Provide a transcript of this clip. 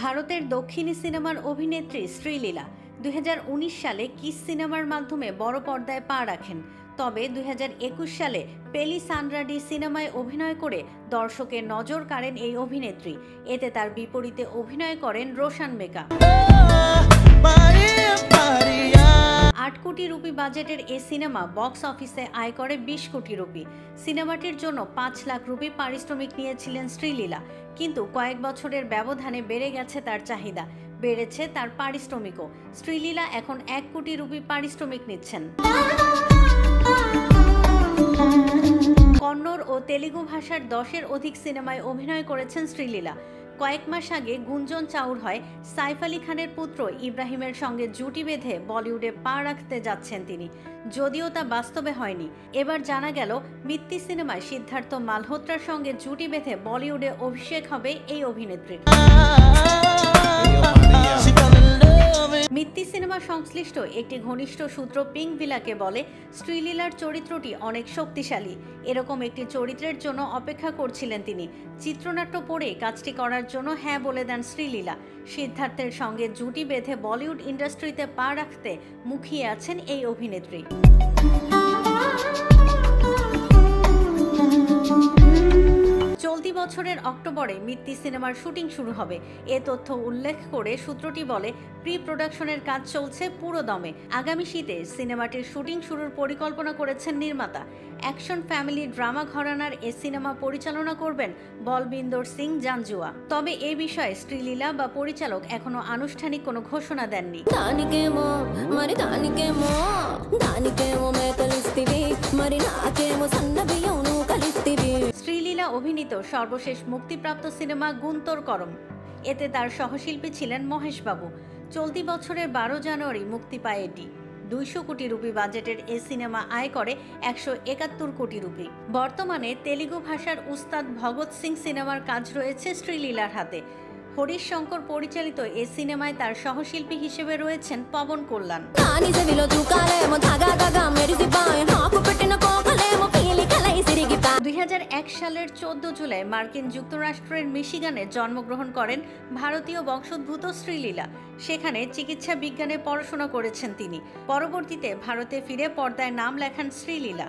ভারতের দক্ষিণী সিনেমার অভিনেত্রী শ্রীলীলা 2019 সালে কিস সিনেমার মাধ্যমে বড় পর্দায় পা রাখেন। তবে 2021 সালে পেলি সানরাডি সিনেমায় অভিনয় করে দর্শকের নজর কাড়েন এই অভিনেত্রী। এতে তার বিপরীতে অভিনয় করেন রোশান মেকা। 8 কোটি রুপি বাজেটের এই সিনেমা বক্স অফিসে আয় করে 20 কোটি রুপি। সিনেমাটির জন্য 5 লাখ রুপি পারিশ্রমিক নিয়েছিলেন শ্রীলীলা, কিন্তু কয়েক বছরের ব্যবধানে বেড়ে গেছে তার চাহিদা, বেড়েছে তার পারিশ্রমিকও। শ্রীলীলা এখন 1 কোটি রুপি পারিশ্রমিক নিচ্ছেন। কন্নড় ও তেলুগু ভাষার 10-এর অধিক সিনেমায় অভিনয় করেছেন শ্রীলীলা। কয়েক মাস আগে গুঞ্জন চাউর হয় সাইফ আলী খানের পুত্র ইব্রাহিমের সঙ্গে জুটি বেঁধে বলিউডে পা রাখতে যাচ্ছেন তিনি, যদিও তা বাস্তবে হয়নি। এবার জানা গেল মিত্তি সিনেমায় সিদ্ধার্থ মালহোত্রার সঙ্গে জুটি বেঁধে বলিউডে অভিষেক হবে এই অভিনেত্রীর। মিত্তি সিনেমা সংশ্লিষ্ট একটি ঘনিষ্ঠ সূত্র পিঙ্ক ভিলাকে বলে, শ্রীলীলার চরিত্রটি অনেক শক্তিশালী। এরকম একটি চরিত্রের জন্য অপেক্ষা করছিলেন তিনি। চিত্রনাট্য পড়ে কাজটি করার জন্য হ্যাঁ বলে দেন শ্রীলীলা। সিদ্ধার্থের সঙ্গে জুটি বেঁধে বলিউড ইন্ডাস্ট্রিতে পা রাখতে মুখিয়ে আছেন এই অভিনেত্রী। চলতি বছরের অক্টোবরে মিত্তি সিনেমার শুটিং শুরু হবে। এ তথ্য উল্লেখ করে সূত্রটি বলে, প্রি প্রোডাকশনের কাজ চলছে পুরো দমে। আগামী শীতে সিনেমাটির শুটিং শুরুর পরিকল্পনা করেছেন নির্মাতা। অ্যাকশন ফ্যামিলি ড্রামা ঘরানার এ সিনেমা পরিচালনা করবেন বলবিন্দর সিং জাঞ্জুয়া। তবে এ বিষয়ে শ্রীলীলা বা পরিচালক এখনো আনুষ্ঠানিক কোনো ঘোষণা দেননি। শ্রীলীলা অভিনীত সর্বশেষ মুক্তিপ্রাপ্ত সিনেমা গুন্তর করম। এতে তার সহশিল্পী ছিলেন মহেশ বাবু। চলতি বছরের 12 জানুয়ারি মুক্তি পায় এটি। 200 কোটি রুপি বাজেটের এই সিনেমা আয় করে 171 কোটি রুপি। বর্তমানে তেলুগু ভাষার উস্তাদ ভগৎ সিং সিনেমার কাজ রয়েছে শ্রীলীলার হাতে। হরিশ শঙ্কর পরিচালিত এই সিনেমায় তার সহশিল্পী হিসেবে রয়েছেন পবন কল্যাণ। 2001 সালের 14 জুলাই মার্কিন যুক্তরাষ্ট্রের মিশিগানে জন্মগ্রহণ করেন ভারতীয় বংশোদ্ভূত শ্রীলীলা। সেখানে চিকিৎসা বিজ্ঞানে পড়াশোনা করেছেন তিনি। পরবর্তীতে ভারতে ফিরে পর্দায় নাম লেখান শ্রীলীলা।